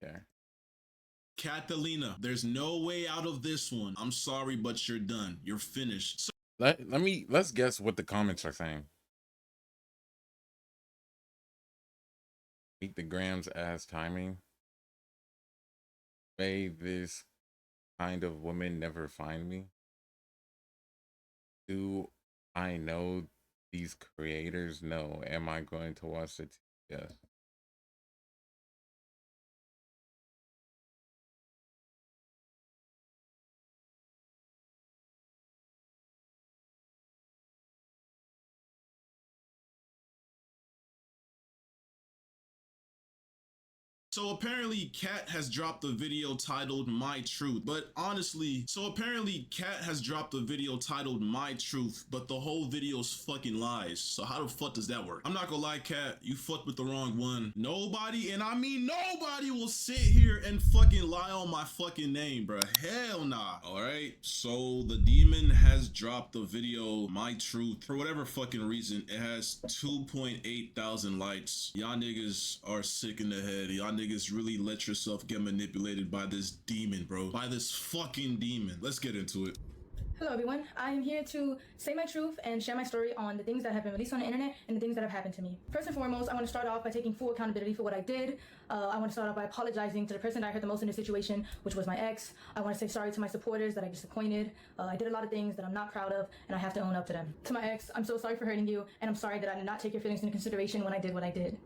Yeah. Catalina, there's no way out of this one. I'm sorry, but you're done. You're finished. So Let's guess what the comments are saying. Eat the grams as timing. May this kind of woman never find me. Do I know these creators? No. Am I going to watch it? Yes. So apparently Kat has dropped a video titled My Truth, but honestly, Kat has dropped a video titled My Truth, but the whole video's fucking lies. So how the fuck does that work? I'm not gonna lie, Kat, you fucked with the wrong one. Nobody, and I mean nobody, will sit here and fucking lie on my fucking name, bruh. Hell nah. Alright, so the demon has dropped the video My Truth. For whatever fucking reason, it has 2.8 thousand likes. Y'all niggas are sick in the head. Y'all niggas really let yourself get manipulated by this demon, bro. By this fucking demon. Let's get into it. Hello everyone, I am here to say my truth and share my story on the things that have been released on the internet and the things that have happened to me. First and foremost, I want to start off by taking full accountability for what I did. I want to start off by apologizing to the person that I hurt the most in this situation, which was my ex. I want to say sorry to my supporters that I disappointed. I did a lot of things that I'm not proud of, and I have to own up to them. To my ex, I'm so sorry for hurting you, and I'm sorry that I did not take your feelings into consideration when I did what I did.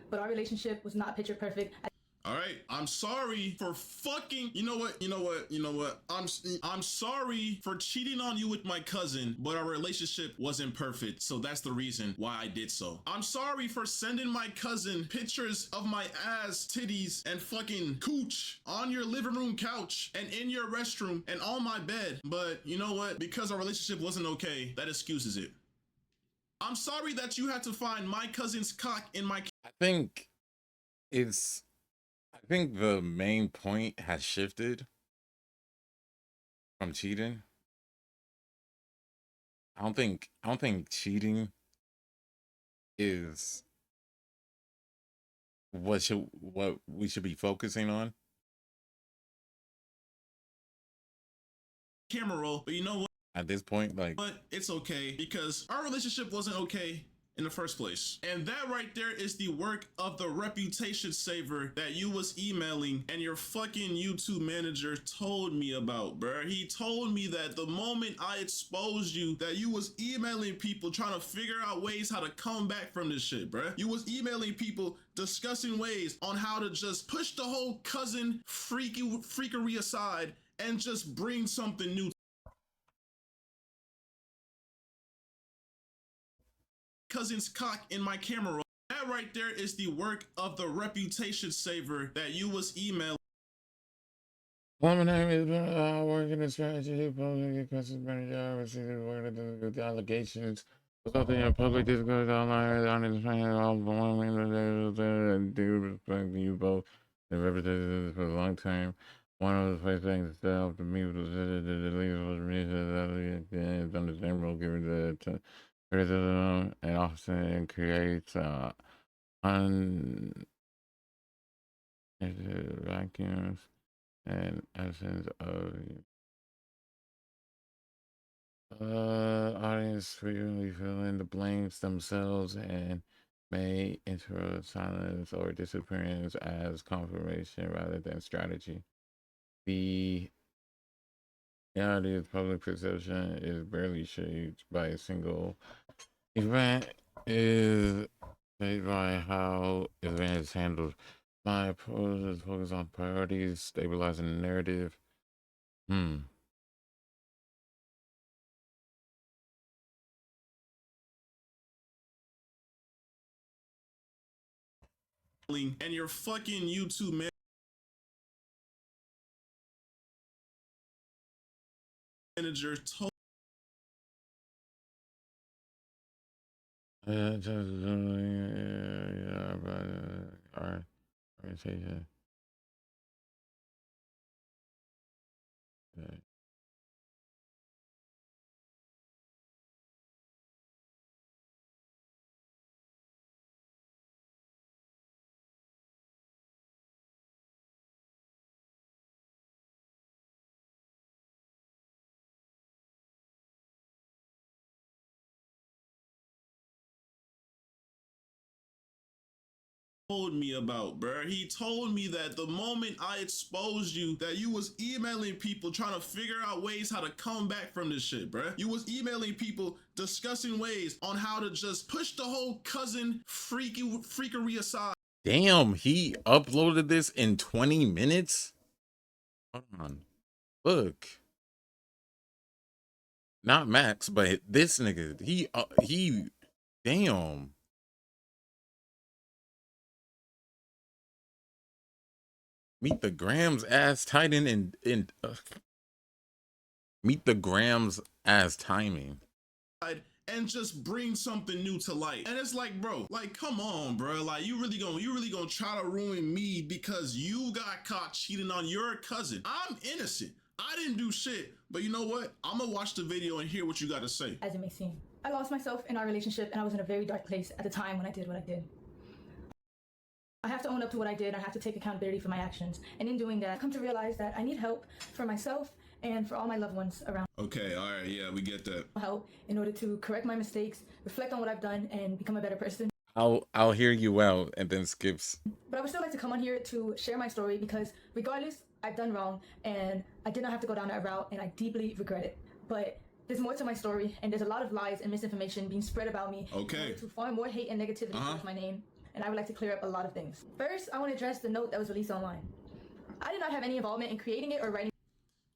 But our relationship was not picture perfect. All right, I'm sorry for fucking. You know what? I'm sorry for cheating on you with my cousin, but our relationship wasn't perfect, so that's the reason why I did so. I'm sorry for sending my cousin pictures of my ass, titties, and fucking cooch on your living room couch and in your restroom and on my bed, but you know what? Because our relationship wasn't okay, that excuses it. I'm sorry that you had to find my cousin's cock in my. I think it's I think the main point has shifted from cheating. I don't think cheating is what we should be focusing on. Camera roll, but you know what? At this point, like, But it's okay because our relationship wasn't okay in the first place. And that right there is the work of the reputation saver that you was emailing and your fucking YouTube manager told me about, bruh. He told me that the moment I exposed you, that you was emailing people trying to figure out ways how to come back from this shit, bruh. You was emailing people discussing ways on how to just push the whole cousin freakery aside and just bring something new. Cousin's cock in my camera roll. That right there is the work of the reputation saver that you was emailing. well, my name is working in strategy, public questions manager. I received with the allegations. Something in public discourse online on his friend all women do respect you both and representatives for a long time. One of the first things that stood out to me was that the leader was released on the same role given the criticism and often creates vacuums and essence of audience frequently fill in the blanks themselves and may interrupt silence or disappearance as confirmation rather than strategy. The reality of public perception is barely shaped by a single event, is shaped by how event is handled. My approach is focused on priorities, stabilizing the narrative. And your fucking YouTube manager told. Just yeah, but our orientation. told me about, bruh. He told me that the moment I exposed you, that you was emailing people trying to figure out ways how to come back from this shit, bruh. You was emailing people discussing ways on how to just push the whole cousin freakery aside. Damn, he uploaded this in 20 minutes? Hold on. Look. Not Max, but this nigga, he, damn. Meet the Grams ass Titan and meet the Grams ass timing. And just bring something new to light. And it's like, bro, like, come on, bro. Like, you really gonna try to ruin me because you got caught cheating on your cousin. I'm innocent. I didn't do shit. But you know what? I'm gonna watch the video and hear what you got to say. As it may seem, I lost myself in our relationship, and I was in a very dark place at the time when I did what I did. I have to own up to what I did. I have to take accountability for my actions. And in doing that, I've come to realize that I need help for myself and for all my loved ones around. Okay, all right, yeah, we get that. Help in order to correct my mistakes, reflect on what I've done, and become a better person. I'll hear you out and then skips. But I would still like to come on here to share my story because regardless, I've done wrong and I did not have to go down that route and I deeply regret it. But there's more to my story and there's a lot of lies and misinformation being spread about me. Okay. To farm more hate and negativity towards my name. And I would like to clear up a lot of things. First, I want to address the note that was released online. I did not have any involvement in creating it or writing.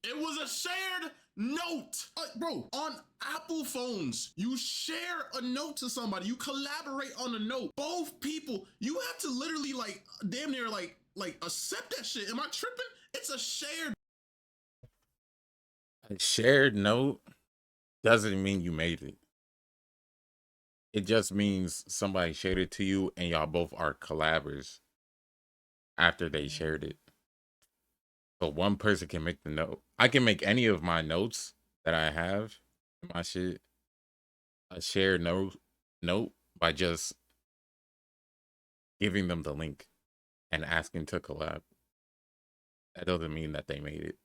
It was a shared note. Bro, on Apple phones, you share a note to somebody. You collaborate on a note. Both people, you have to literally like damn near like accept that shit. Am I tripping? It's a shared note doesn't mean you made it. It just means somebody shared it to you and y'all both are collabers after they shared it. So one person can make the note. I can make any of my notes that I have in my shit a shared note by just giving them the link and asking to collab. That doesn't mean that they made it.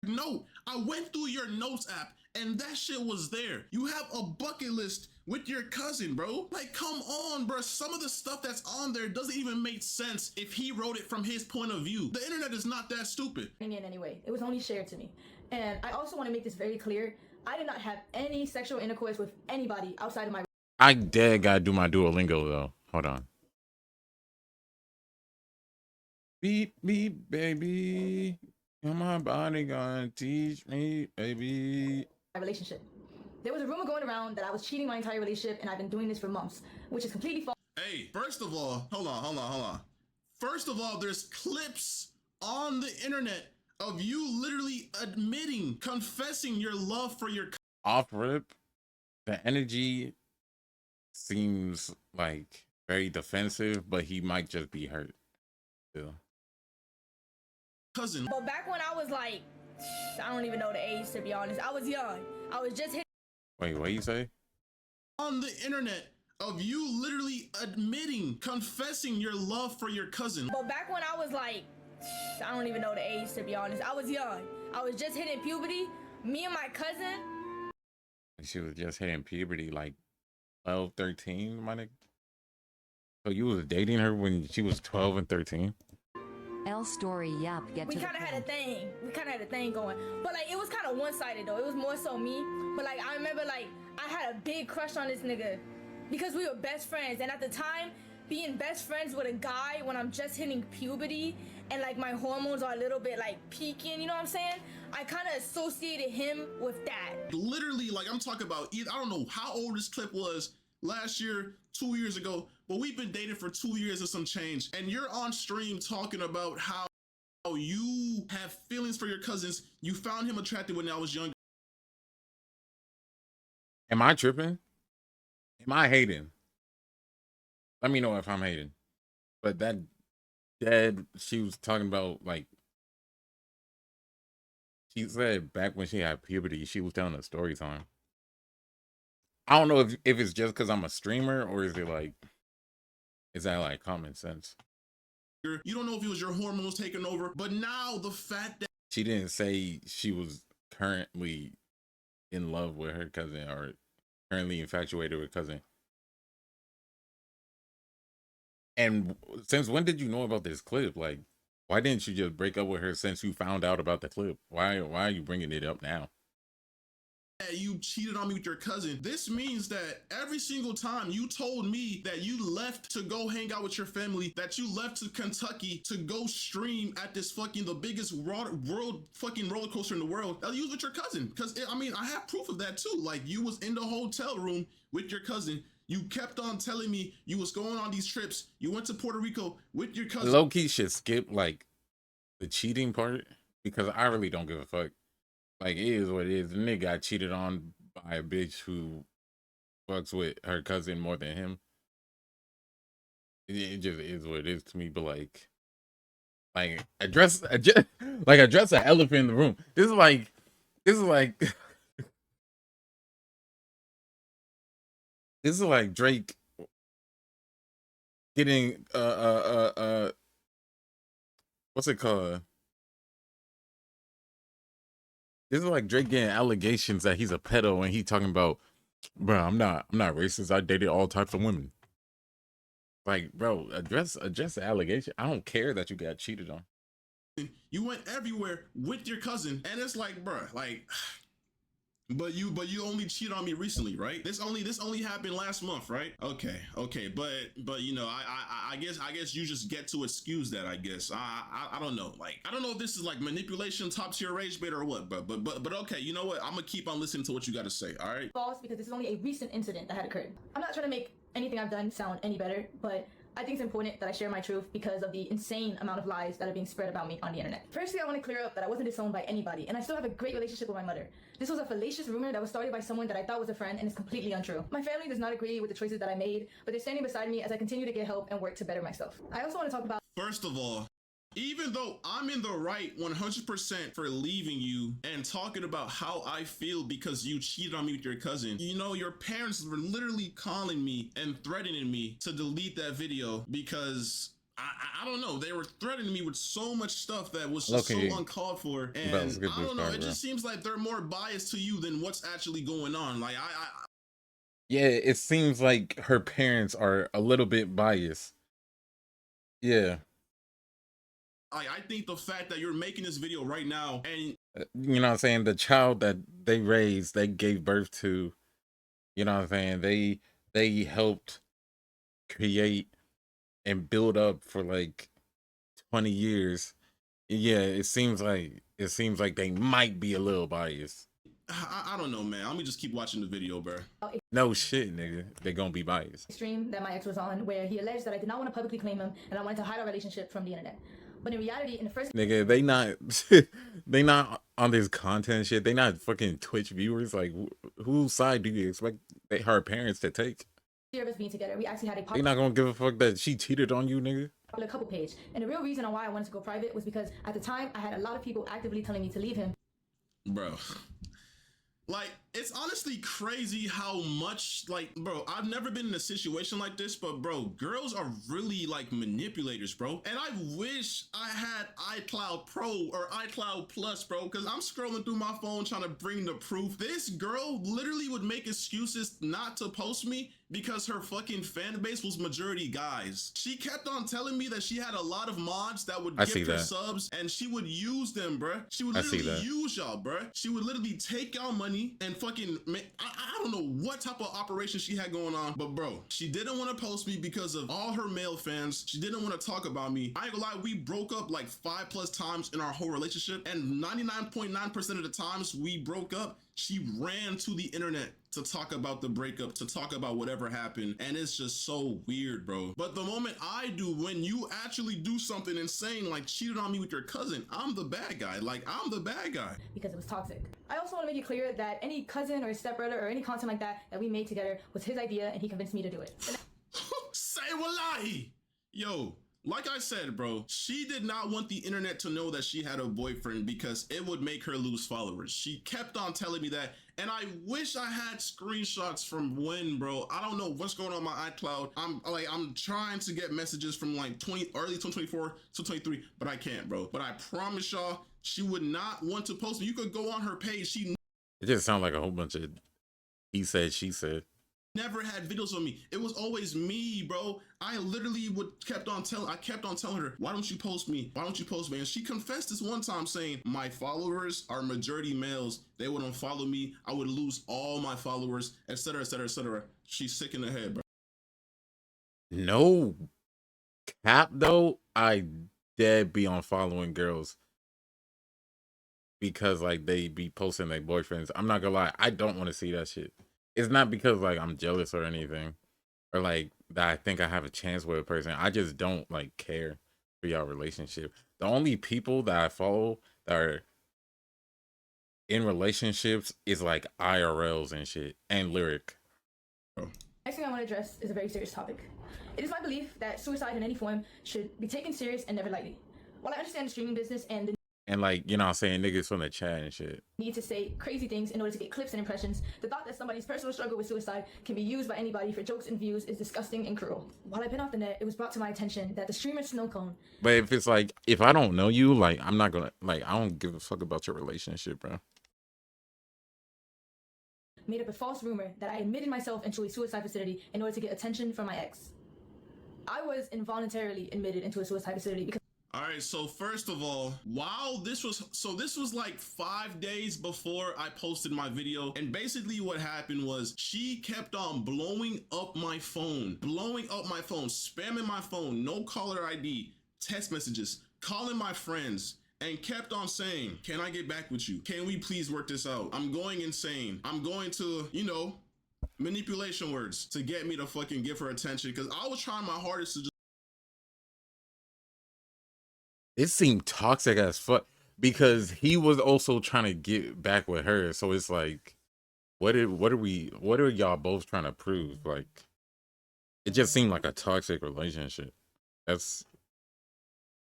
No, I went through your notes app and that shit was there. You have a bucket list with your cousin, bro. Like, come on, bro. Some of the stuff that's on there doesn't even make sense if he wrote it from his point of view. The internet is not that stupid. In any way, it was only shared to me. And I also want to make this very clear. I did not have any sexual intercourse with anybody outside of my. I dead gotta do my Duolingo though. Hold on. Beep beep baby. And my body gonna teach me, baby. My relationship. There was a rumor going around that I was cheating my entire relationship, and I've been doing this for months, which is completely false. Hey, first of all, hold on. First of all, there's clips on the internet of you literally admitting, confessing your love for your off rip. The energy seems like very defensive, but he might just be hurt still. Cousin. But back when I was like, I don't even know the age to be honest. I was young. I was just hitting. Wait, what you say? On the internet of you literally admitting, confessing your love for your cousin. But back when I was like, I don't even know the age to be honest. I was young. I was just hitting puberty. Me and my cousin. She was just hitting puberty like 12, 13, my nigga. So you was dating her when she was 12 and 13? L story, yep. We kind of had a thing. We kind of had a thing going. But like, it was kind of one-sided though. It was more so me. But like, I remember like, I had a big crush on this nigga because we were best friends. And at the time, being best friends with a guy when I'm just hitting puberty and like my hormones are a little bit like peaking, you know what I'm saying? I kind of associated him with that. Literally, like I'm talking about, I don't know how old this clip was last year, 2 years ago, but we've been dating for 2 years and some change. And you're on stream talking about how you have feelings for your cousins. You found him attractive when I was younger. Am I tripping? Am I hating? Let me know if I'm hating. But that dead, she was talking about like, she said back when she had puberty, she was telling a story time. I don't know if it's just because I'm a streamer or is it like, is that like common sense? You don't know if it was your hormones taking over, but now the fact that she didn't say she was currently in love with her cousin or currently infatuated with her cousin. And since when did you know about this clip? Like, why didn't you just break up with her since you found out about the clip? Why are you bringing it up now? You cheated on me with your cousin. This means that every single time you told me that you left to go hang out with your family, that you left to Kentucky to go stream at this fucking the biggest world fucking roller coaster in the world, that you was with your cousin. Because I mean, I have proof of that too. Like, you was in the hotel room with your cousin. You kept on telling me you was going on these trips. You went to Puerto Rico with your cousin. Low-key should skip like the cheating part, because I really don't give a fuck. Like, it is what it is. The nigga got cheated on by a bitch who fucks with her cousin more than him. It just is what it is to me. But like address the elephant in the room. This is like this is like Drake getting what's it called? This is like Drake getting allegations that he's a pedo, and he talking about, bro, I'm not racist. I dated all types of women. Like, bro, address the allegation. I don't care that you got cheated on. You went everywhere with your cousin, and it's like, bro, like, but you only cheated on me recently, right? This only happened last month, right? Okay, but you know, I guess you just get to excuse that. I guess I don't know. Like, I don't know if this is like manipulation, top tier rage bait or what, but okay, you know what? I'm gonna keep on listening to what you got to say. All right. False, because this is only a recent incident that had occurred. I'm not trying to make anything I've done sound any better, but I think it's important that I share my truth because of the insane amount of lies that are being spread about me on the internet. Firstly, I want to clear up that I wasn't disowned by anybody, and I still have a great relationship with my mother. This was a fallacious rumor that was started by someone that I thought was a friend, and is completely untrue. My family does not agree with the choices that I made, but they're standing beside me as I continue to get help and work to better myself. I also want to talk about— First of all, even though I'm in the right 100% for leaving you and talking about how I feel because you cheated on me with your cousin, you know, your parents were literally calling me and threatening me to delete that video because I don't know, they were threatening me with so much stuff that was just so uncalled for, and I don't know, it just seems like they're more biased to you than what's actually going on. Like, Yeah, it seems like her parents are a little bit biased. Yeah. I think the fact that you're making this video right now, and you know what I'm saying, the child that they raised, they gave birth to, you know what I'm saying, they helped create and build up for like 20 years. Yeah, it seems like they might be a little biased. I don't know, man. I'm gonna just keep watching the video, bro. No shit, nigga. They gonna be biased. Stream that my ex was on, where he alleged that I did not want to publicly claim him and I wanted to hide our relationship from the internet. But in reality, in the first— Nigga, they not on this content shit. They not fucking Twitch viewers. Like, whose side do you expect her parents to take? year of us being together, we actually had a They not gonna give a fuck that she cheated on you, nigga. popular couple page. And the real reason on why I wanted to go private was because at the time I had a lot of people actively telling me to leave him. Bro, like, it's honestly crazy how much, like, bro, I've never been in a situation like this, but bro, girls are really like manipulators, bro. And I wish I had iCloud Pro or iCloud Plus, bro, because I'm scrolling through my phone trying to bring the proof. This girl literally would make excuses not to post me because her fucking fan base was majority guys. She kept on telling me that she had a lot of mods that would gift her subs, and she would use them, bruh. She would literally use y'all, bruh. She would literally take y'all money and fucking make— I don't know what type of operation she had going on, but bro, she didn't want to post me because of all her male fans. She didn't want to talk about me. I ain't gonna lie, we broke up like 5+ times in our whole relationship, and 99.9% of the times we broke up, she ran to the internet to talk about the breakup, to talk about whatever happened, and it's just so weird, bro. But the moment I do, when you actually do something insane like cheated on me with your cousin, I'm the bad guy. Like, I'm the bad guy. Because it was toxic. I also want to make it clear that any cousin or stepbrother or any content like that we made together was his idea, and he convinced me to do it. Say wallahi! Yo, like I said, bro, she did not want the internet to know that she had a boyfriend because it would make her lose followers. She kept on telling me that, and I wish I had screenshots from when, bro. I don't know what's going on my iCloud. I'm trying to get messages from like early 2024 to 23, but I can't, bro. But I promise y'all, she would not want to post me. You could go on her page. It just sounds like a whole bunch of he said, she said. never had videos of me. It was always me, bro. I literally kept on telling her, why don't you post me? Why don't you post me? And she confessed this one time saying, my followers are majority males. They would unfollow me. I would lose all my followers, etc., etc., etc. She's sick in the head, bro. No cap though, I dead be on following girls because like they be posting their boyfriends. I'm not gonna lie, I don't want to see that shit. It's not because like I'm jealous or anything, or like that I think I have a chance with a person. I just don't like care for y'all relationship. The only people that I follow that are in relationships is like IRLs and shit and lyric. Next thing I want to address is a very serious topic. It is my belief that suicide in any form should be taken serious and never lightly. While I understand the streaming business and the like, you know what I'm saying, niggas from the chat and shit need to say crazy things in order to get clips and impressions, the thought that somebody's personal struggle with suicide can be used by anybody for jokes and views is disgusting and cruel. While I've been off the net, it was brought to my attention that the streamer Snowcone. But if it's like, if I don't know you, like, I'm not gonna, like, I don't give a fuck about your relationship, bro. Made up a false rumor that I admitted myself into a suicide facility in order to get attention from my ex. I was involuntarily admitted into a suicide facility because All right, so first of all, this was like 5 days before I posted my video, and basically what happened was she kept on blowing up my phone, spamming my phone, no caller ID, text messages, calling my friends, and kept on saying, can I get back with you? Can we please work this out? I'm going insane. I'm going to, you know, manipulation words to get me to fucking give her attention, because I was trying my hardest to just It seemed toxic as fuck because he was also trying to get back with her. So it's like, what are y'all both trying to prove? Like, it just seemed like a toxic relationship. That's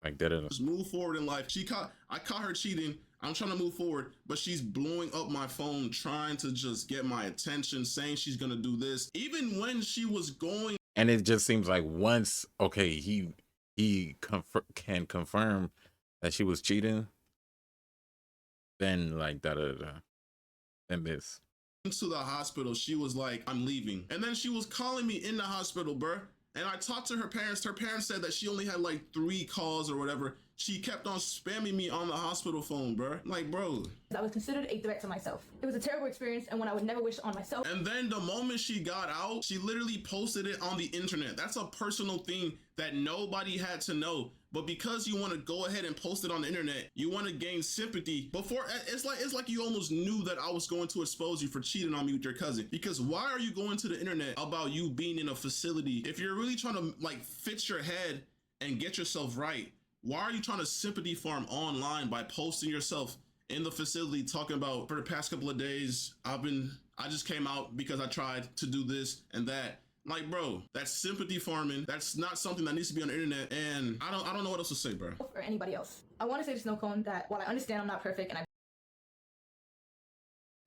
like that. just move forward in life. I caught her cheating. I'm trying to move forward, but she's blowing up my phone, trying to just get my attention, saying she's gonna do this. Even when she was going, and it just seems like once, okay, he can confirm that she was cheating, then like then this. to the hospital, she was like, I'm leaving. And then she was calling me in the hospital, bruh. And I talked to her parents. Her parents said that she only had like 3 calls or whatever. She kept on spamming me on the hospital phone, bruh. Like, bro. I was considered a threat to myself. It was a terrible experience and one I would never wish on myself. And then the moment she got out, she literally posted it on the internet. That's a personal thing that nobody had to know. But because you want to go ahead and post it on the internet, you want to gain sympathy. Before, it's like you almost knew that I was going to expose you for cheating on me with your cousin. Because why are you going to the internet about you being in a facility? If you're really trying to like fix your head and get yourself right, why are you trying to sympathy farm online by posting yourself in the facility talking about, for the past couple of days, I just came out because I tried to do this and that. Like, bro, that's sympathy farming. That's not something that needs to be on the internet, and I don't know what else to say, bro. Or anybody else. I want to say to Snowcone that while I understand I'm not perfect and I've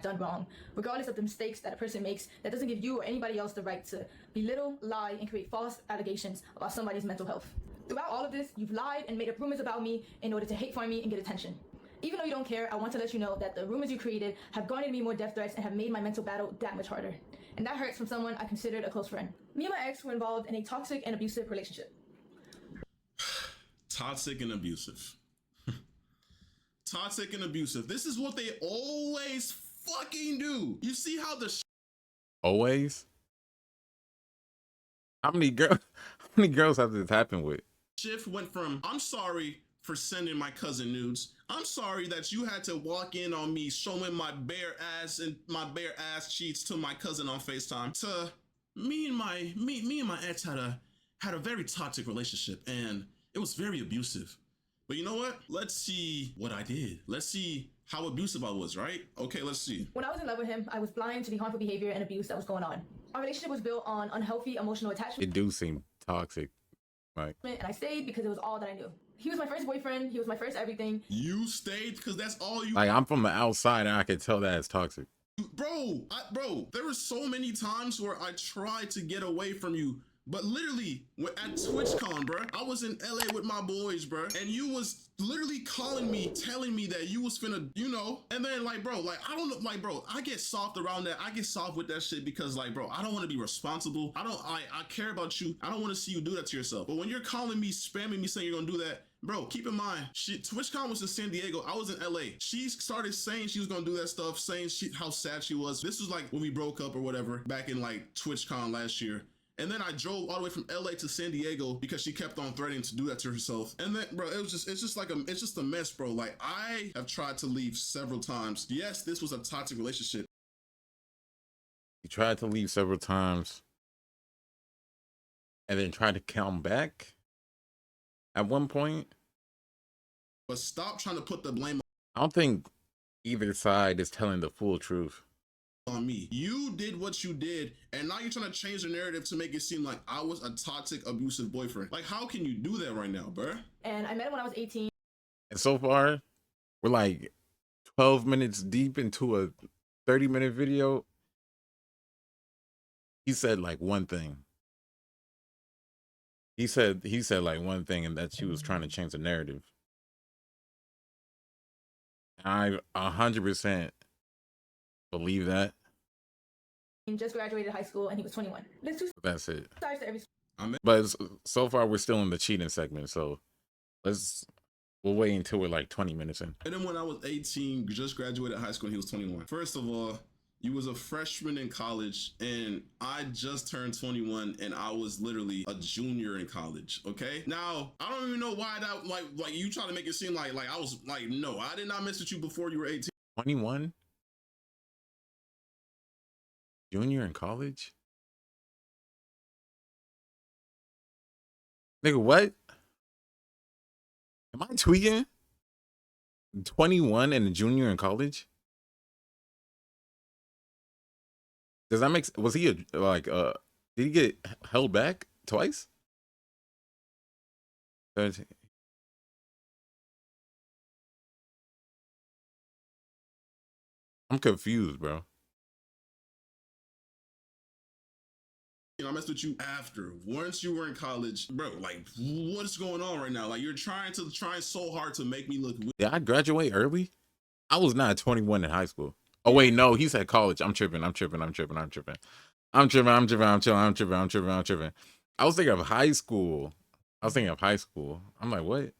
done wrong, regardless of the mistakes that a person makes, that doesn't give you or anybody else the right to belittle, lie, and create false allegations about somebody's mental health. Throughout all of this, you've lied and made up rumors about me in order to hate farm me and get attention. Even though you don't care, I want to let you know that the rumors you created have garnered me more death threats and have made my mental battle that much harder. And that hurts from someone I considered a close friend. Me and my ex were involved in a toxic and abusive relationship. Toxic and abusive. Toxic and abusive. This is what they always fucking do. You see how the Always? How many girls have this happened with? shift went from, I'm sorry for sending my cousin nudes. I'm sorry that you had to walk in on me showing my bare ass and my bare ass cheeks to my cousin on FaceTime, to me and my ex had a very toxic relationship, and it was very abusive. But you know what? Let's see what I did. Let's see how abusive I was, right? Okay, let's see. When I was in love with him, I was blind to the harmful behavior and abuse that was going on. Our relationship was built on unhealthy emotional attachment. It do seem toxic. Like, And I stayed because it was all that I knew. He was my first boyfriend. He was my first everything. You stayed because that's all you. like I'm from the outside and I can tell that it's toxic. Bro, there were so many times where I tried to get away from you, But literally, at TwitchCon, bro, I was in LA with my boys, bro, and you was literally calling me, telling me that you was finna, you know, and then like, bro, like, I don't know, like, bro, I get soft around that. I get soft with that shit because, like, bro, I don't want to be responsible. I care about you. I don't want to see you do that to yourself. But when you're calling me, spamming me, saying you're gonna do that, bro, keep in mind, TwitchCon was in San Diego. I was in LA. She started saying she was gonna do that stuff, saying how sad she was. This was like when we broke up or whatever, back in like TwitchCon last year. And then I drove all the way from LA to San Diego because she kept on threatening to do that to herself. And then, bro, it's just a mess, bro. Like, I have tried to leave several times. Yes, this was a toxic relationship. You tried to leave several times and then tried to come back at one point. But stop trying to put the blame I don't think either side is telling the full truth. on me. You did what you did, and now you're trying to change the narrative to make it seem like I was a toxic, abusive boyfriend. Like, how can you do that right now, bruh? And I met him when I was 18. And so far, we're like 12 minutes deep into a 30-minute video. He said like one thing. He said like one thing, and that she was trying to change the narrative. I 100% believe that. He just graduated high school and he was 21. There's two That's it. sides to every But so far, we're still in the cheating segment, so we'll wait until we're like 20 minutes in. And then when I was 18, just graduated high school, and he was 21. First of all, you was a freshman in college, and I just turned 21, and I was literally a junior in college. Okay. Now I don't even know why that like you try to make it seem like I was like, no, I did not mess with you before you were 18. 21? Junior in college? Nigga, what? Am I tweaking? 21 and a junior in college? Does that make was he did he get held back twice? 13. I'm confused, bro. I messed with you after. Once you were in college, bro, like, what's going on right now? Like, you're trying so hard to make me look weird. Did I graduate early? I was not 21 in high school. Oh wait, no, he said college. I'm tripping. I was thinking of high school. I'm like, what?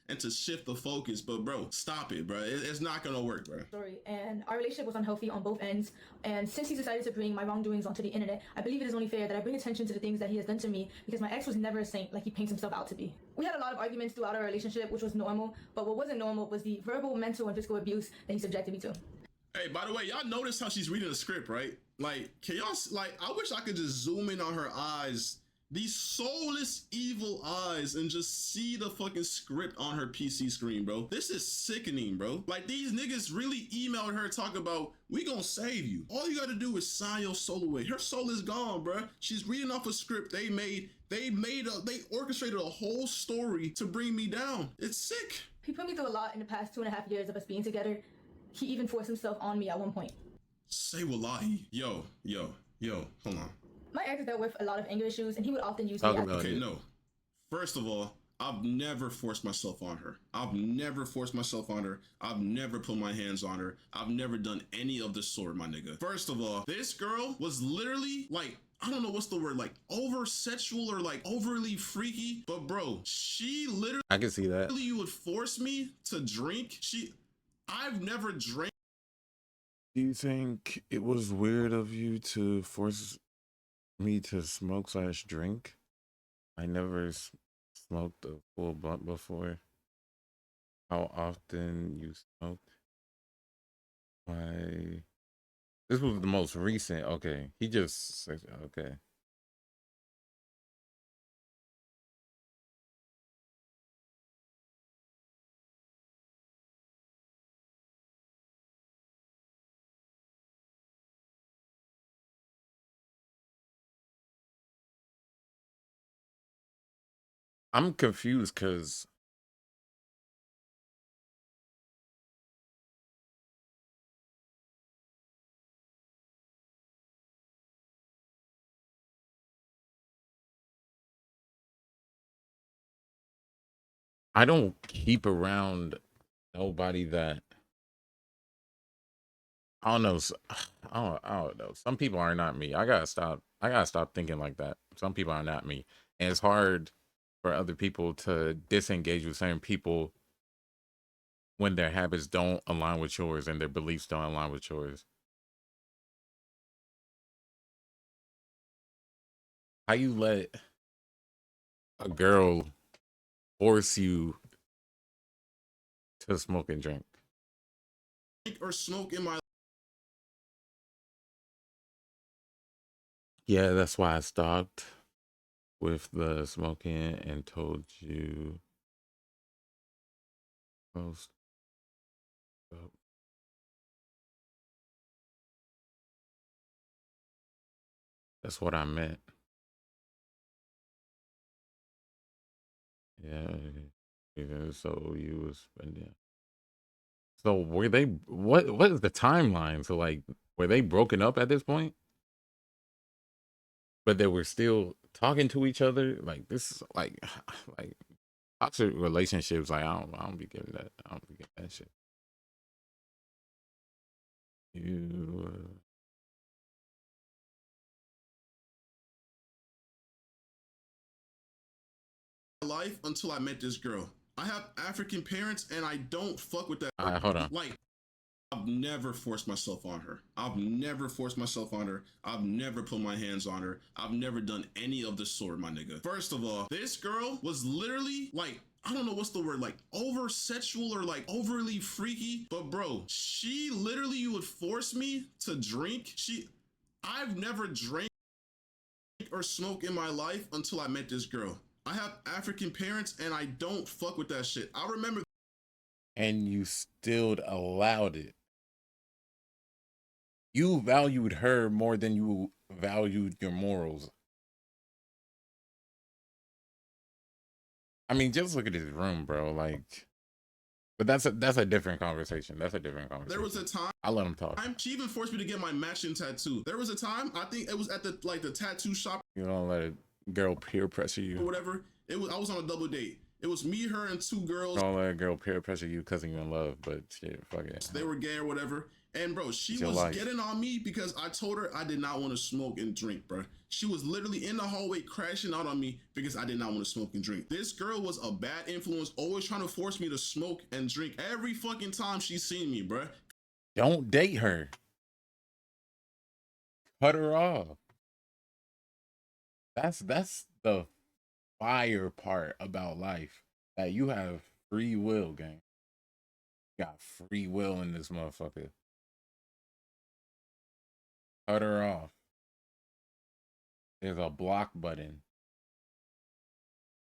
And to shift the focus, but bro, stop it, bro. It's not gonna work, bro. story, and our relationship was unhealthy on both ends. And since he decided to bring my wrongdoings onto the internet, I believe it is only fair that I bring attention to the things that he has done to me, because my ex was never a saint like he paints himself out to be. We had a lot of arguments throughout our relationship, which was normal, but what wasn't normal was the verbal, mental, and physical abuse that he subjected me to. Hey, by the way, y'all notice how she's reading the script, right? Like, can y'all, like, I wish I could just zoom in on her eyes, these soulless, evil eyes, and just see the fucking script on her PC screen, bro. This is sickening, bro. Like, these niggas really emailed her talking about, we gonna save you. All you gotta do is sign your soul away. Her soul is gone, bro. She's reading off a script they orchestrated a whole story to bring me down. It's sick. He put me through a lot in the past 2.5 years of us being together. He even forced himself on me at one point. Say wallahi. Yo, hold on. My ex dealt with a lot of anger issues, and he would often use Talk me as about it. Okay, no. First of all, I've never forced myself on her. I've never put my hands on her. I've never done any of the sort, my nigga. First of all, this girl was literally like, I don't know what's the word, like over sexual or like overly freaky. But bro, she literally, I can see that. you would force me to drink. I've never drank. Do you think it was weird of you to force me to smoke/drink? I never smoked a full blunt before. How often you smoked? This was the most recent. Okay, he just said, okay. I'm confused because I don't keep around nobody that I don't know. I don't know. Some people are not me. I gotta stop. I gotta stop thinking like that. Some people are not me, and it's hard for other people to disengage with certain people when their habits don't align with yours and their beliefs don't align with yours. How you let a girl force you to smoke and drink? Or smoke in my Yeah, that's why I stopped with the smoking and told you most. That's what I meant. Yeah. Yeah, so you was spending. So were they? What is the timeline? So like, were they broken up at this point? But they were still talking to each other. Like this, is like toxic relationships. Like I don't be getting that. I don't be getting that shit. You. life until I met this girl. I have African parents and I don't fuck with that. All right, hold on. Like, I've never forced myself on her. I've never forced myself on her. I've never put my hands on her. I've never done any of the sort, my nigga. First of all, this girl was literally like, I don't know what's the word, like over sexual or like overly freaky. But bro, she literally would force me to drink. I've never drank or smoked in my life until I met this girl. I have African parents and I don't fuck with that shit. I remember. And you still allowed it. You valued her more than you valued your morals. I mean, just look at his room, bro. Like, but that's a different conversation. That's a different conversation. There was a time I let him talk. she even forced me to get my matching tattoo. There was a time, I think it was at the tattoo shop. You don't let a girl peer pressure you. Or whatever. I was on a double date. It was me, her, and two girls. Don't let a girl peer pressure you because you're in love, but shit, fuck it. They were gay or whatever. And bro, she was getting on me because I told her I did not want to smoke and drink, bro. She was literally in the hallway crashing out on me because I did not want to smoke and drink. This girl was a bad influence, always trying to force me to smoke and drink every fucking time she's seen me, bro. Don't date her. Cut her off. That's the fire part about life. That you have free will, gang. You got free will in this motherfucker. Cut her off. There's a block button.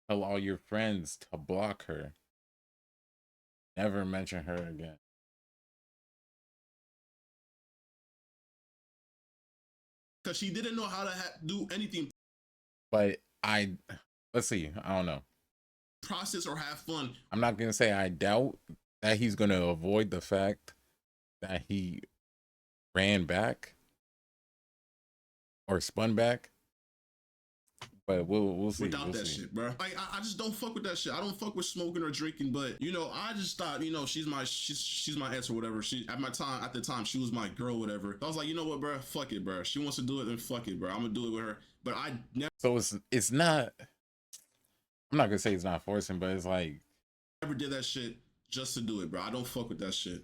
Tell all your friends to block her. Never mention her again. Because she didn't know how to do anything. But let's see. I don't know. Process or have fun. I'm not going to say I doubt that he's going to avoid the fact that he ran back or spun back. But we'll see. Without that shit, bro. Like I just don't fuck with that shit. I don't fuck with smoking or drinking. But you know, I just thought, you know, she's my ex or whatever. At the time, she was my girl, whatever. I was like, you know what, bro? Fuck it, bro. She wants to do it, then fuck it, bro. I'm gonna do it with her. But I never. So it's not. I'm not gonna say it's not forcing, but it's like never did that shit just to do it, bro. I don't fuck with that shit.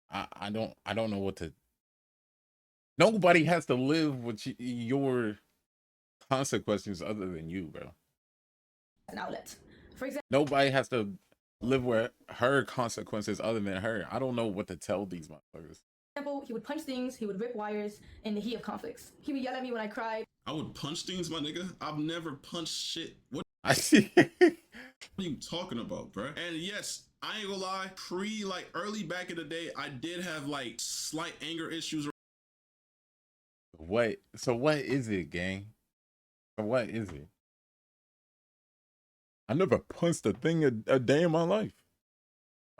I don't know what to. Nobody has to live with your consequences other than you, bro. An outlet. For example, nobody has to live with her consequences other than her. I don't know what to tell these motherfuckers. He would punch things, he would rip wires in the heat of conflicts. He would yell at me when I cried. I would punch things, my nigga. I've never punched shit. What I see. What are you talking about, bro? And yes, I ain't gonna lie, early back in the day, I did have like slight anger issues. What? So what is it, gang? What is it? I never punched a thing a day in my life.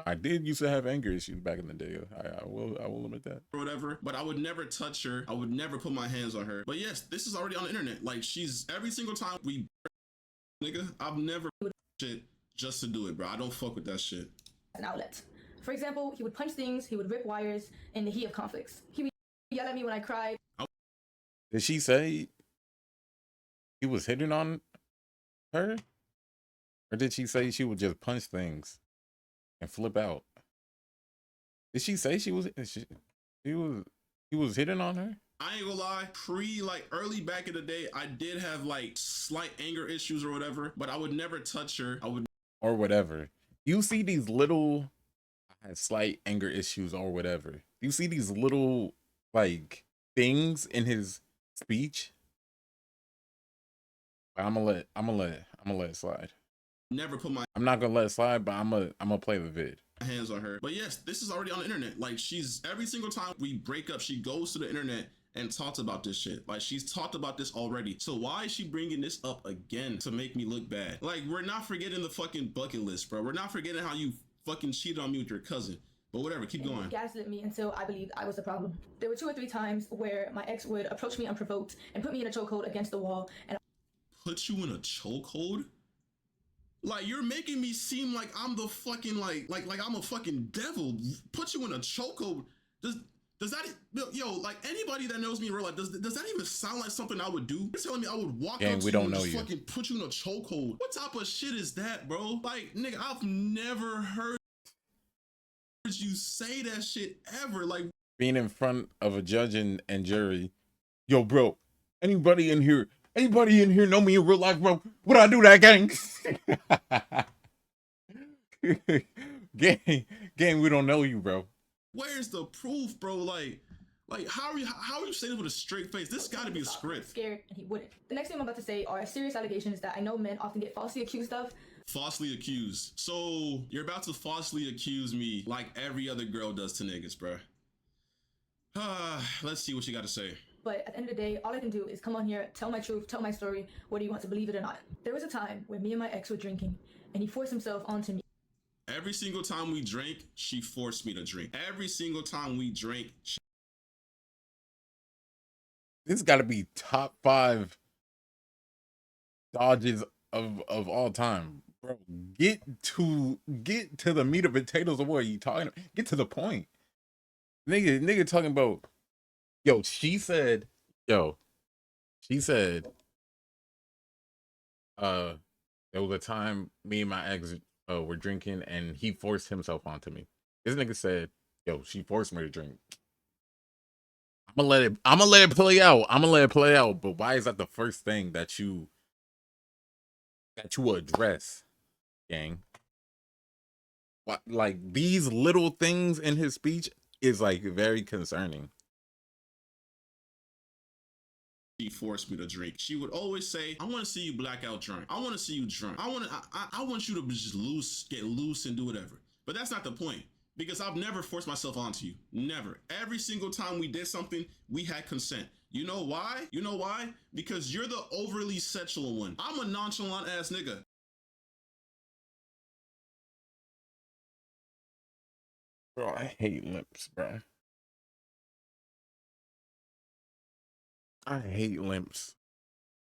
I did used to have anger issues back in the day. I will admit that. Or whatever, but I would never touch her. I would never put my hands on her. But yes, this is already on the internet. Like she's every single time we nigga, I've never shit just to do it, bro. I don't fuck with that shit. An outlet. For example, he would punch things, he would rip wires in the heat of conflicts. He would yell at me when I cried. Did she say he was hitting on her? Or did she say she would just punch things and flip out? Did she say he was hitting on her? I ain't gonna lie, like early back in the day, I did have like slight anger issues or whatever, but I would never touch her. Or whatever. You see these little, I had slight anger issues or whatever. You see these little like things in his speech. I'm gonna let it slide. Never put my I'm not gonna let it slide, but I'm gonna play the vid. hands on her. But yes, this is already on the internet. Like, she's every single time we break up, she goes to the internet and talks about this shit. Like, she's talked about this already. So why is she bringing this up again to make me look bad? Like, we're not forgetting the fucking bucket list, bro. We're not forgetting how you fucking cheated on me with your cousin. But whatever, keep going. Gaslit me until I believed I was the problem. There were 2 or 3 times where my ex would approach me unprovoked and put me in a chokehold against the wall. And Put you in a chokehold? Like, you're making me seem like I'm the fucking like I'm a fucking devil. Put you in a chokehold. Does that, yo, like, anybody that knows me in real life, does that even sound like something I would do? You're telling me I would walk up to you and just fucking put you in a chokehold? What type of shit is that, bro? Like, nigga, I've never heard you say that shit ever. Like, being in front of a judge and jury, yo, bro, anybody in here know me in real life, bro? What I do that, gang? gang, we don't know you, bro. Where's the proof, bro? Like how are you saying this with a straight face? This got to be a script. Scared, and he wouldn't. The next thing I'm about to say are serious allegations that I know men often get falsely accused of. Falsely accused. So you're about to falsely accuse me like every other girl does to niggas, bro. Let's see what you got to say. But at the end of the day, all I can do is come on here, tell my truth, tell my story, whether you want to believe it or not. There was a time when me and my ex were drinking, and he forced himself onto me. Every single time we drank, she forced me to drink. Every single time we drank, This got to be top 5 dodges of all time, bro. Get to the meat and potatoes of what you talking about. Get to the point. Nigga talking about, yo, she said, there was a time me and my ex were drinking and he forced himself onto me. This nigga said, yo, she forced me to drink. I'm gonna let it play out. But why is that the first thing that you address, gang? What, like, these little things in his speech is like very concerning. She forced me to drink. She would always say, I want to see you blackout drunk. I want to see you drunk. I want you to just get loose and do whatever. But that's not the point, because I've never forced myself onto you. Never. Every single time we did something, we had consent. You know why? You know why? Because you're the overly sexual one. I'm a nonchalant ass nigga. Bro, I hate limps, bro. I hate limps.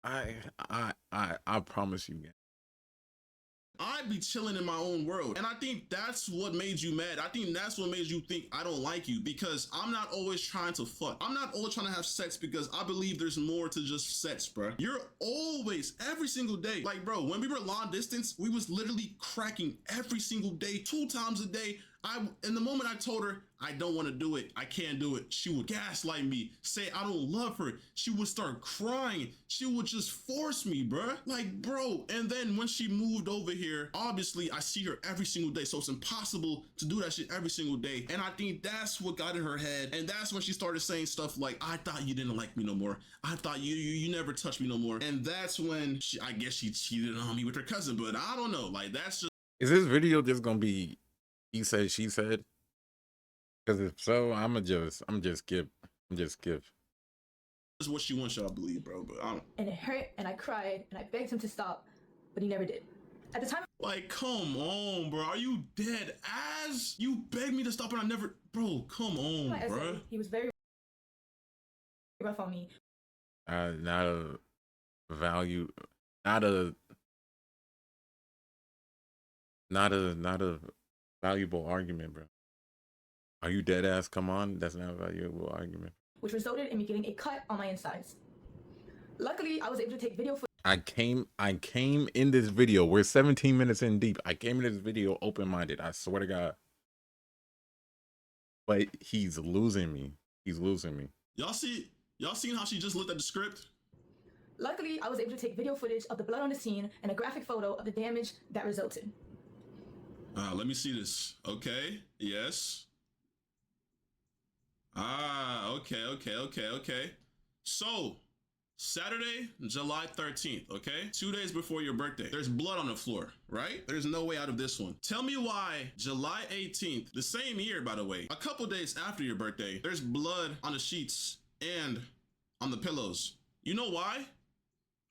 I promise you, man. I'd be chilling in my own world. And I think that's what made you mad. I think that's what made you think I don't like you, because I'm not always trying to fuck. I'm not always trying to have sex, because I believe there's more to just sex, bro. You're always, every single day. Like, bro, when we were long distance, we was literally cracking every single day, 2 times a day. In the moment I told her I don't want to do it, I can't do it, she would gaslight me, say I don't love her. She would start crying. She would just force me, bruh. Like, bro. And then when she moved over here, obviously I see her every single day, so it's impossible to do that shit every single day. And I think that's what got in her head. And that's when she started saying stuff like, I thought you didn't like me no more. I thought you never touched me no more. And that's when I guess she cheated on me with her cousin. But I don't know. Like, that's just. Is this video just gonna be he said, she said? Because if so, I'm just skip. This is what she wants y'all to believe, bro. But I don't. And it hurt, and I cried, and I begged him to stop, but he never did. At the time, like, come on, bro. Are you dead ass? You begged me to stop, and I never. Bro, come on, bro. He was very rough on me. Not a value, not a not a valuable argument, bro. Are you dead ass? Come on, that's not a valuable argument. which resulted in me getting a cut on my insides. Luckily, I was able to take video footage I came in this video. We're 17 minutes in deep. I came in this video open-minded. I swear to God. But he's losing me. He's losing me. Y'all seen how she just looked at the script? Luckily, I was able to take video footage of the blood on the scene and a graphic photo of the damage that resulted. Let me see this. Okay. Yes. Okay. So, Saturday, July 13th, okay? 2 days before your birthday. There's blood on the floor, right? There's no way out of this one. Tell me why July 18th, the same year, by the way, a couple days after your birthday, there's blood on the sheets and on the pillows. You know why?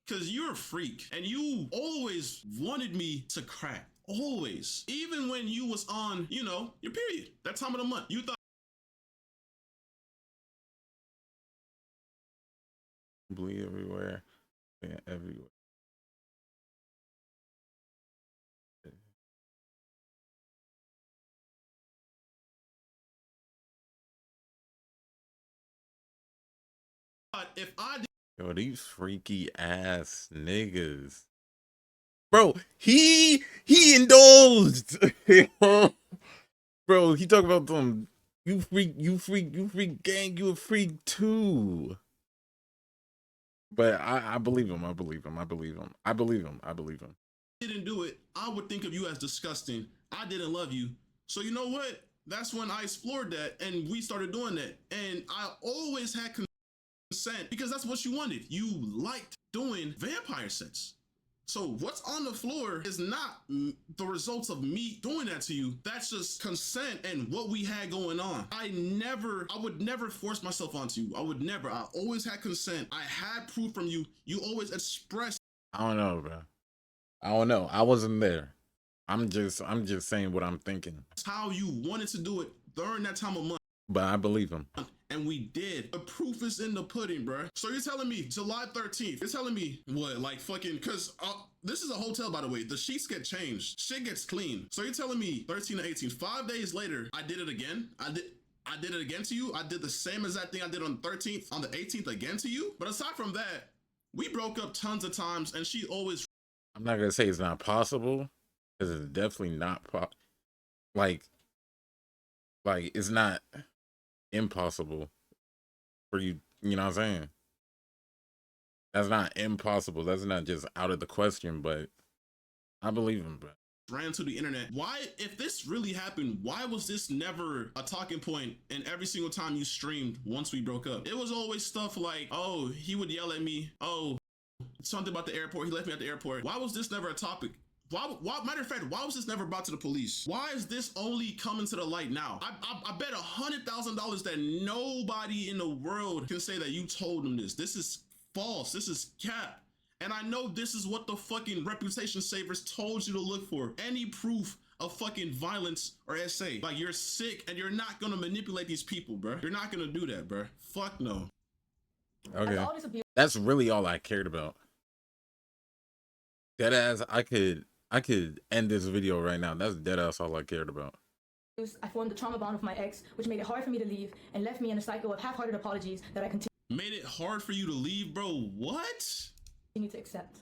Because you're a freak and you always wanted me to crack. Always. Even when you was on, you know, your period, that time of the month, you thought Bleed everywhere. Yeah, everywhere. if I Yo, these freaky ass niggas. Bro, he indulged. Bro, he talk about them. You freak gang, you a freak too. But I believe him. I believe him. didn't do it, I would think of you as disgusting. I didn't love you. So you know what? That's when I explored that and we started doing that. And I always had consent because that's what you wanted. You liked doing vampire sex. So what's on the floor is not the results of me doing that to you. That's just consent and what we had going on. I would never force myself onto you. I always had consent. I had proof from you. You always expressed. I don't know, bro. I don't know. I wasn't there. I'm just saying what I'm thinking. How you wanted to do it during that time of month. But I believe him. And we did. The proof is in the pudding, bro. So you're telling me July 13th. You're telling me what, like fucking, because this is a hotel, by the way. The sheets get changed. Shit gets clean. So you're telling me 13 to 18. 5 days later, I did it again. I did it again to you. I did the same exact thing I did on the 13th, on the 18th again to you. But aside from that, we broke up tons of times and she always. I'm not going to say it's not possible, because it's definitely not like it's not impossible for you, you know what I'm saying? That's not impossible. That's not just out of the question, but I believe him, bro. Ran to the internet. Why, if this really happened, why was this never a talking point in every single time you streamed once we broke up? It was always stuff like, oh, he would yell at me. Oh, something about the airport. He left me at the airport. Why was this never a topic? Why, matter of fact, why was this never brought to the police? Why is this only coming to the light now? I bet $100,000 that nobody in the world can say that you told them this. This is false. This is cap. And I know this is what the fucking reputation savers told you to look for. Any proof of fucking violence or SA. Like, you're sick and you're not gonna manipulate these people, bro. You're not gonna do that, bro. Fuck no. Okay. That's really all I cared about. Deadass, I could end this video right now. That's deadass all I cared about. I formed a trauma bond with my ex, which made it hard for me to leave and left me in a cycle of half-hearted apologies that I Made it hard for you to leave, bro? What? continue to accept.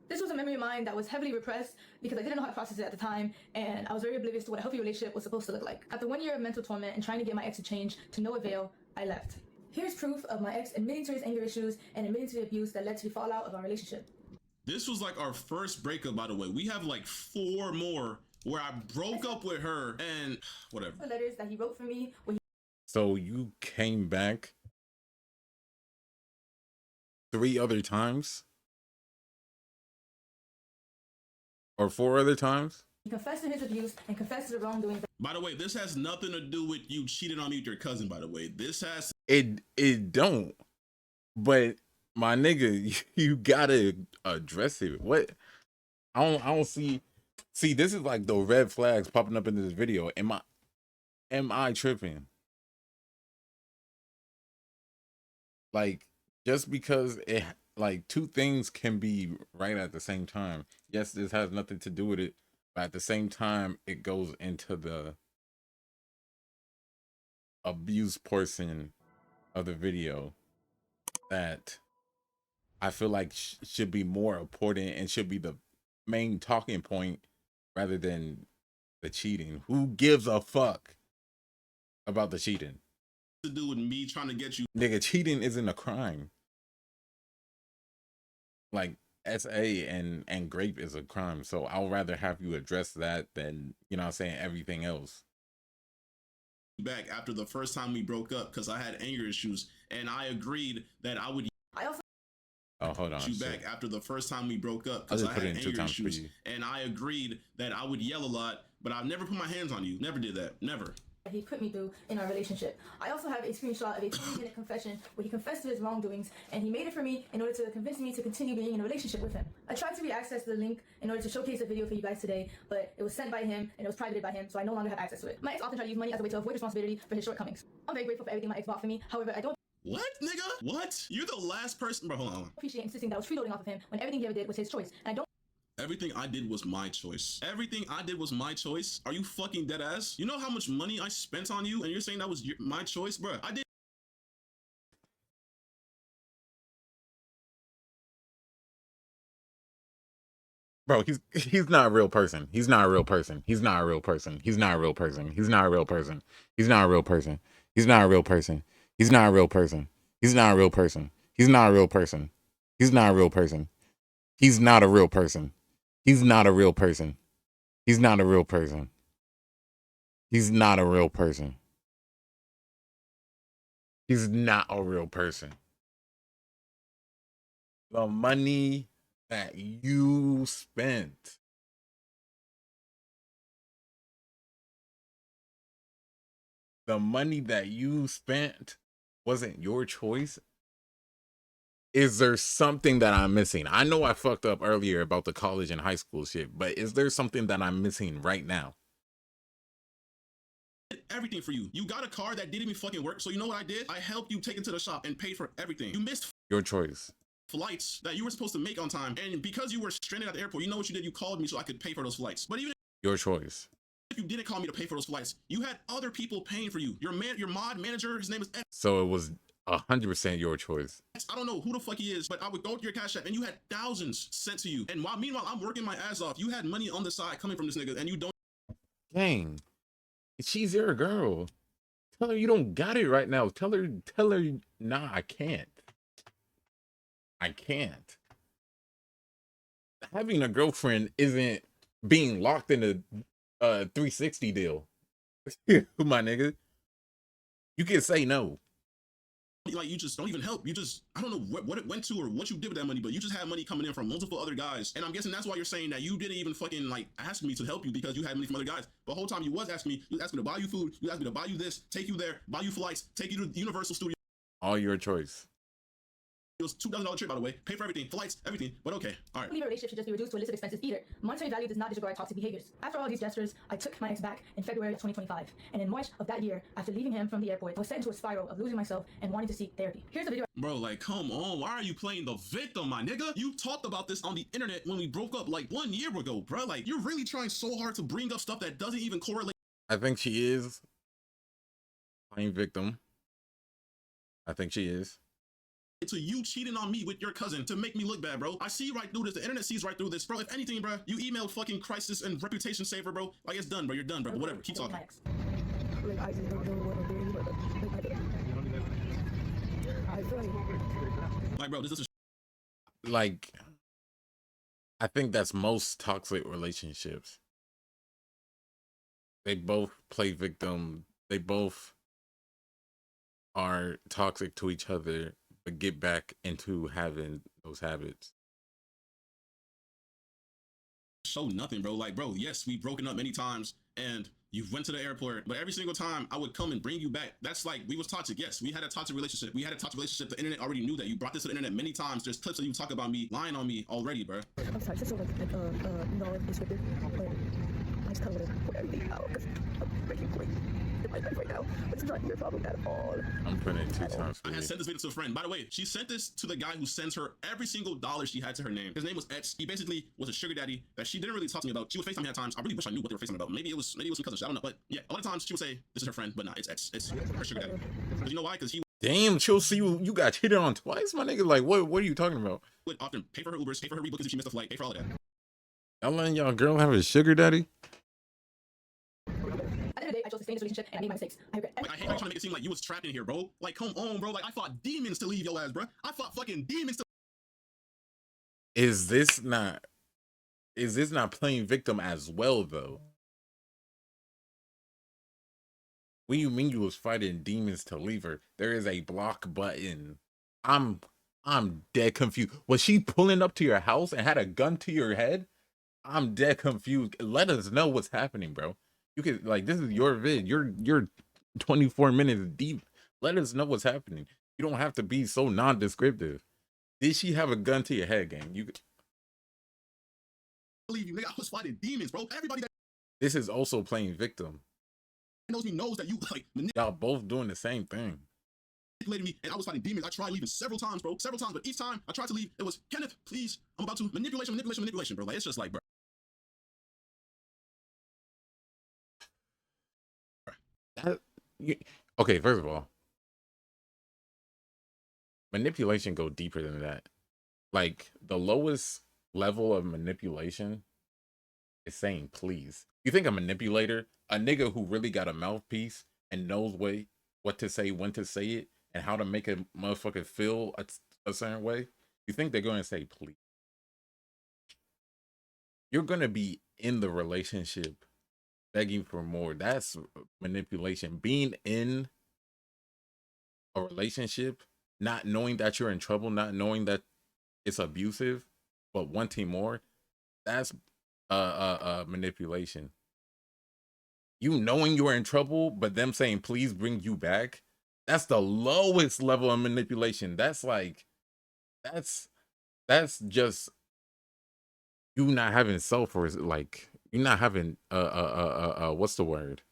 This was a memory of mine that was heavily repressed because I didn't know how to process it at the time, and I was very oblivious to what a healthy relationship was supposed to look like. After 1 year of mental torment and trying to get my ex to change to no avail, I left. Here's proof of my ex admitting to his anger issues and admitting to the abuse that led to the fallout of our relationship. This was like our first breakup, by the way. We have like 4 more where I broke up with her and whatever. The letters that he wrote for me when So you came back 3 other times? Or 4 other times? he confessed to his abuse and confessed to the wrongdoing. By the way, this has nothing to do with you cheating on me with your cousin, by the way. This has It don't. But my nigga, you gotta address it. What? I don't see. See, this is like the red flags popping up in this video. Am I tripping? Like, just because it like 2 things can be right at the same time. Yes, this has nothing to do with it, But at the same time, it goes into the abuse portion of the video that I feel like should be more important and should be the main talking point rather than the cheating. Who gives a fuck about the cheating? To do with me trying to get you. Nigga, cheating isn't a crime. Like SA and grape is a crime. So I'll rather have you address that than, you know what I'm saying, everything else. Back after the first time we broke up because I had anger issues, and I agreed that I would. I also Oh, hold on. You back after the first time we broke up because I had anger issues, and I agreed that I would yell a lot, but I've never put my hands on you. Never did that. Never. he put me through in our relationship. I also have a screenshot of a 20-minute confession where he confessed to his wrongdoings, and he made it for me in order to convince me to continue being in a relationship with him. I tried to reaccess the link in order to showcase a video for you guys today, but it was sent by him and it was privated by him, so I no longer have access to it. My ex often tried to use money as a way to avoid responsibility for his shortcomings. I'm very grateful for everything my ex bought for me. However, I don't What, nigga? What? You're the last person, bro. Hold on. appreciate insisting that I was freeloading off of him when everything he ever did was his choice, and I don't. Everything I did was my choice. Everything I did was my choice. Are you fucking dead ass? You know how much money I spent on you, and you're saying that was my choice, bro? I did. Bro, he's not a real person. He's not a real person. He's not a real person. He's not a real person. He's not a real person. He's not a real person. He's not a real person. He's not a real person. He's not a real person. He's not a real person. He's not a real person. He's not a real person. He's not a real person. He's not a real person. He's not a real person. He's not a real person. The money that you spent. The money that you spent wasn't your choice. Is there something that I'm missing? I know I fucked up earlier about the college and high school shit, but is there something that I'm missing right now? Everything for you. You got a car that didn't even fucking work, so you know what I did? I helped you take it to the shop and paid for everything. You missed Your choice. flights that you were supposed to make on time, and because you were stranded at the airport, you know what you did? You called me so I could pay for those flights. But even Your choice. if you didn't call me to pay for those flights, you had other people paying for you. Your mod manager, his name is So it was 100% your choice. I don't know who the fuck he is, but I would go to your Cash App and you had thousands sent to you. And meanwhile, I'm working my ass off. You had money on the side coming from this nigga, and you don't. Dang. She's your girl. Tell her you don't got it right now. Tell her, nah, I can't. I can't. Having a girlfriend isn't being locked in a 360 deal. My nigga. You can say no. Like, you just don't even help. You just, I don't know what it went to or what you did with that money, but you just had money coming in from multiple other guys. And I'm guessing that's why you're saying that you didn't even fucking like ask me to help you because you had money from other guys. But the whole time you was asking me, you asked me to buy you food, you asked me to buy you this, take you there, buy you flights, take you to Universal Studios. All your choice. It was $2,000 trip, by the way. Pay for everything, flights, everything. But okay, all right. I believe a relationship should just be reduced to illicit expenses either. Monetary value does not disregard toxic behaviors. After all these gestures, I took my ex back in February of 2025. And in March of that year, after leaving him from the airport, I was set into a spiral of losing myself and wanting to seek therapy. Here's the video. Bro, like, come on. Why are you playing the victim, my nigga? You talked about this on the internet when we broke up like 1 year ago, bro. Like, you're really trying so hard to bring up stuff that doesn't even correlate. I think she is playing victim. I think she is. To you cheating on me with your cousin to make me look bad, bro. I see right through this. The internet sees right through this, bro. If anything, bro, you emailed fucking crisis and reputation saver, bro. Like, it's done, bro. You're done, bro. But whatever. Keep talking. Like, bro, this is Like, I think that's most toxic relationships. They both play victim. They both are toxic to each other, but get back into having those habits. show nothing, bro. Like, bro, yes, we've broken up many times and you went to the airport, but every single time I would come and bring you back. That's like, we was toxic. Yes, we had a toxic relationship. We had a toxic relationship. The internet already knew that. You brought this to the internet many times. There's clips of you talk about me lying on me already, bro. I'm sorry, just so non-descriptive, but I just kind of want to put everything out because I'm breaking point. right now, but it's not your problem at all. I'm putting it 2 times I had speed. sent this video to a friend. By the way, she sent this to the guy who sends her every single dollar she had to her name. His name was X. He basically was a sugar daddy that she didn't really talk to me about. She would FaceTime me at times. I really wish I knew what they were FaceTime about. Maybe it was some cousins. I don't know. But yeah, a lot of times she would say this is her friend, but nah, it's X. It's her sugar daddy. Because you know why? Because he Damn, Chelsea, you got cheated on twice, my nigga. Like, what are you talking about? would often pay for her Ubers, pay for her rebookings if she missed a flight, pay for all of that. Y'all letting y'all girl have a sugar daddy? At the end of the day, I chose to stay in this relationship and I made my mistakes. I regret Like, I hate how you trying to make it seem like you was trapped in here, bro. Like, come on, bro. Like, I fought demons to leave your ass, bro. I fought fucking demons to. Is this not playing victim as well though? What do you mean you was fighting demons to leave her? There is a block button. I'm dead confused. Was she pulling up to your house and had a gun to your head? I'm dead confused. Let us know what's happening, bro. You could, like, this is your vid. You're 24 minutes deep. Let us know what's happening. You don't have to be so non-descriptive. Did she have a gun to your head, gang? You could. Believe you, nigga. I was fighting demons, bro. Everybody that This is also playing victim. knows me knows that you like Y'all both doing the same thing. manipulated me, and I was fighting demons. I tried leaving several times, bro. Several times, but each time I tried to leave, it was Kenneth, please. I'm about to manipulation, bro. Like, it's just like, bro. Okay, first of all, manipulation go deeper than that. Like, the lowest level of manipulation is saying please. You think a manipulator, a nigga who really got a mouthpiece and knows what to say, when to say it, and how to make a motherfucker feel a certain way, you think they're going to say please? You're going to be in the relationship begging for more. That's manipulation. Being in a relationship, not knowing that you're in trouble, not knowing that it's abusive, but wanting more, that's manipulation. You knowing you're in trouble, but them saying please bring you back, that's the lowest level of manipulation. That's like, that's just you not having self, or is it like you're not having what's the word?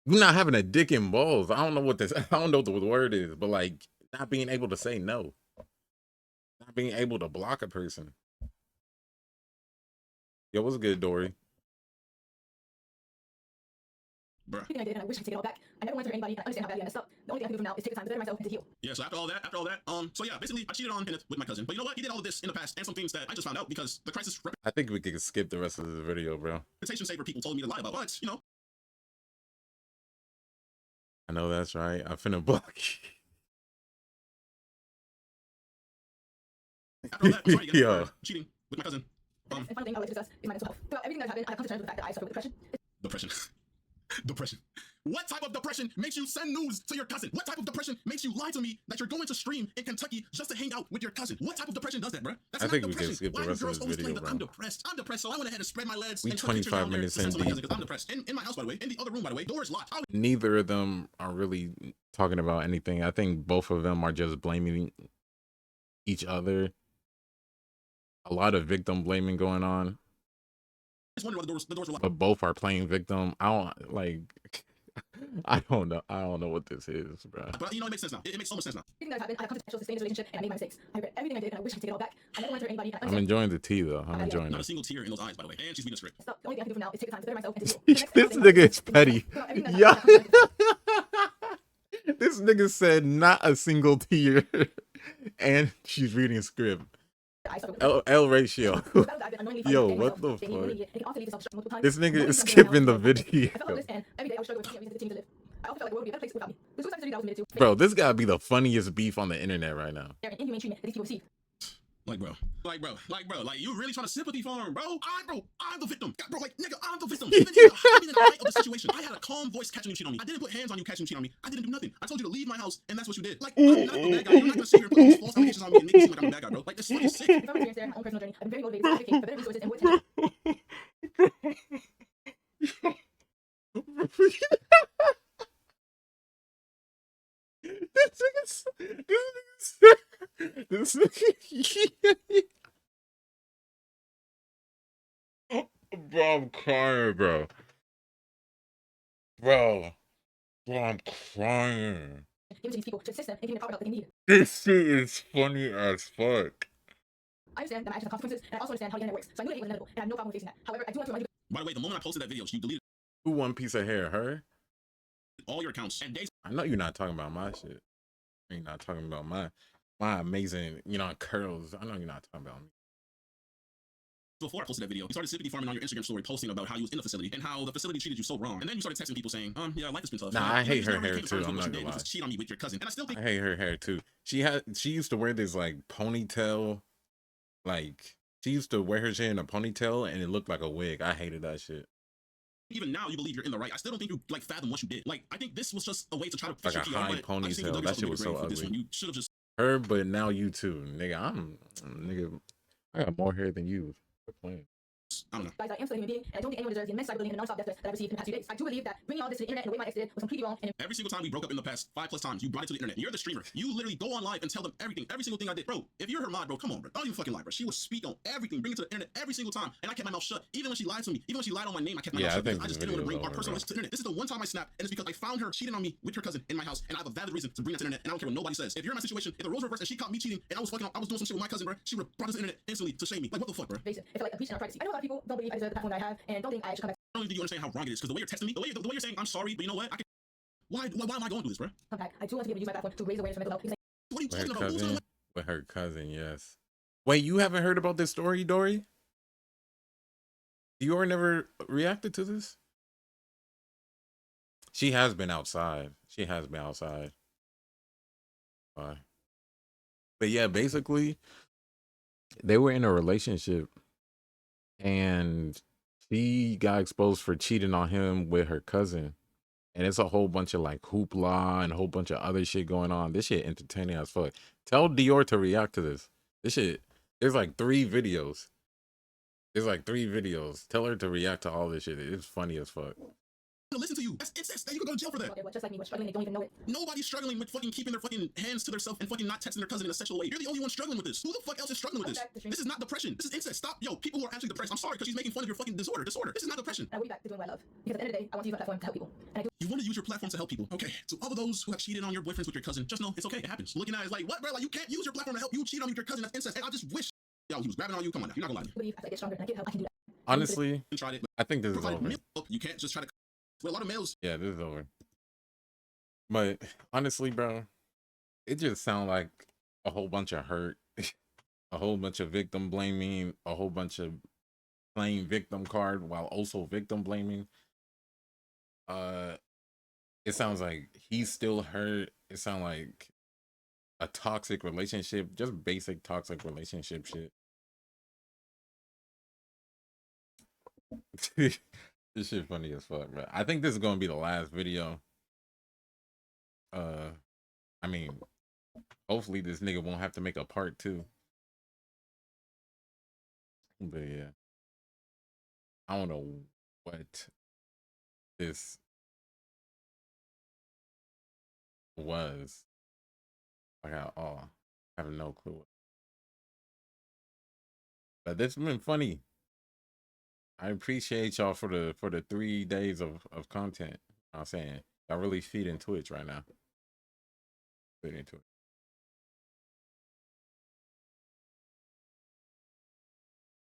You're not having a dick and balls. I don't know what the word is, but like not being able to say no. Not being able to block a person. Yo, what's good, Dory? Bruh. Everything I did, and I wish I could take it all back. I never went through anybody, and I understand how badly I messed up. The only thing I can do from now is take the time to better myself and to heal. Yeah, so after all that, so yeah, basically I cheated on Kenneth with my cousin. But you know what? He did all of this in the past and some things that I just found out because the crisis I think we could skip the rest of the video, bro. reputation saver people told me to lie about. But, you know. I know that's right. I finna block After all that, I'm sorry again Yo. for cheating with my cousin. And final thing I would like to discuss is my mental health. Throughout everything that's happened, I have come to terms with the fact that I suffer with depression. Depression. Depression. What type of depression makes you send news to your cousin? What type of depression makes you lie to me that you're going to stream in Kentucky just to hang out with your cousin? What type of depression does that, bro? That's I not think we depression. can skip the Why do rest of girls this always video, claim that bro. I'm depressed? I'm depressed, so I went ahead and spread my legs. We and took pictures 25 down there minutes to send in to my deep. cousin 'cause I'm depressed. In my house, by the way. In the other room, by the way. Doors locked. Neither of them are really talking about anything. I think both of them are just blaming each other. A lot of victim blaming going on, I just wonder why the doors were locked. but both are playing victim. I don't like. I don't know. I don't know what this is, bro. But you know, it makes sense now. It makes so much sense now. Everything that's happened, I have come to terms to stay in this relationship and I made my mistakes. I regret everything I did, and I wish I could take it all back. I never went through anybody. And I I'm understand enjoying the tea though. I'm enjoying Not a it. single tear in those eyes, by the way. And she's reading a script. the only thing I can do from now is take the time to better myself and to heal. This nigga is petty. Yeah. This nigga said not a single tear, and she's reading script. L ratio. Yo, what the fuck? This nigga is skipping the video. Bro, this gotta be the funniest beef on the internet right now. Like, bro, you really trying to sympathy for him, bro? I'm the victim. Bro, like, nigga, I'm the victim. Even in the height of the situation, I had a calm voice catching you cheat on me. I didn't put hands on you catching you cheat on me. I didn't do nothing. I told you to leave my house, and that's what you did. Like, I'm not the bad guy. You're not gonna sit here and put these false allegations on me and make me seem like I'm the bad guy, bro. Like, this fucking sick. This nigga. Bro, I'm crying, bro. Bro, I'm crying. Give it to these people to assist them and give them the power that they need. This shit is funny as fuck. I understand that my actions have consequences, and I also understand how the internet works. So I knew that hate was inevitable, and I have no problem with facing that. However, I do want to remind you. By the way, the moment I posted that video, she deleted Who one piece of hair? Her? all your accounts. And days I know you're not talking about my shit. You're not talking about my amazing, curls. I know you're not talking about me. before I posted that video, you started sympathy farming on your Instagram story, posting about how you was in the facility and how the facility treated you so wrong. And then you started texting people saying, yeah, life has been tough. Nah, I hate her hair too. I'm not gonna lie. Just cheat on me with your cousin. And I still think I hate her hair too. She used to wear this like ponytail, like she used to wear her shit in a ponytail and it looked like a wig. I hated that shit. even now you believe you're in the right. I still don't think you like fathom what you did. Like I think this was just a way to try to Like a high ponytail. That shit was so ugly. You should have just Her, but now you too, nigga. I got more hair than you. Quit playing. I don't know. Guys, I am still a human being, and I don't think anyone deserves the immense cyberbullying and the non-stop death threats that I received in the past few days. I do believe that bringing all this to the internet in the way my ex did was completely wrong. And every single time we broke up in the past 5+ times, you brought it to the internet. You're the streamer. You literally go on live and tell them everything, every single thing I did. Bro, if you're her mod, bro, come on, bro. Don't even fucking lie, bro. She would speak on everything, bring it to the internet every single time, and I kept my mouth shut. Even when she lied to me, even when she lied on my name, I kept my mouth shut. I just didn't want to bring our personal life to the internet. This is the one time I snapped, and it's because I found her cheating on me with her cousin in my house, and I have a valid reason to bring it to the internet, and I don't care what nobody says. If you're in my situation, if the roles were reversed and she caught me cheating, and I was doing some shit with my cousin, bro, she would have brought this to the internet instantly to shame me. Like, what the fuck, bro? face it, I feel like a breach in our privacy. I know a lot of people don't believe I deserve the platform that I have, and don't think I should come back. I don't even think you understand how wrong it is, because the way you're texting me, the way you're saying I'm sorry, but you know what? Why am I going through this, bro? Come back. I do want to be able to use my platform to raise awareness for mental health. Because What are you With her talking about? cousin. With her cousin, yes. Wait, you haven't heard about this story, Dory? You never reacted to this? She has been outside. But yeah, basically, they were in a relationship and she got exposed for cheating on him with her cousin. And it's a whole bunch of like hoopla and a whole bunch of other shit going on. This shit entertaining as fuck. Tell Dior to react to this. This shit, there's like 3 videos. Tell her to react to all this shit. It's funny as fuck. To listen to you. That's incest. You could go to jail for that. okay, well, just like me, we're struggling, they don't even know it. Nobody's struggling with fucking keeping their fucking hands to themselves and fucking not texting their cousin in a sexual way. You're the only one struggling with this. Who the fuck else is struggling with this? This is not depression. This is incest. Stop. Yo, people who are actually depressed. I'm sorry because she's making fun of your fucking disorder. This is not depression. And I will be back to doing what I love. Because at the end of the day, I want to use my platform to help people. And I do. You want to use your platform to help people. Okay. To all of those who have cheated on your boyfriends with your cousin, just know it's okay. It happens. Looking at it is like, what, bro? Like, you can't use your platform to help you cheat on your cousin. That's incest. And I just wish, yo, he was grabbing on you. Come on now. You're not gonna lie. Believe as I get stronger and I get help, I can do that. Honestly, You tried it. I think this is over. You can't just try to. With a lot of males. Yeah, this is over. But honestly, bro, it just sounds like a whole bunch of hurt, a whole bunch of victim blaming, a whole bunch of playing victim card while also victim blaming. It sounds like he's still hurt. It sounds like a toxic relationship, just basic toxic relationship shit. This shit funny as fuck, bro. I think this is gonna be the last video. I mean, hopefully this nigga won't have to make a part 2. But yeah, I don't know what this was. I have no clue. But this has been funny. I appreciate y'all for the 3 days of content. I'm saying y'all really feeding Twitch right now. Feeding Twitch.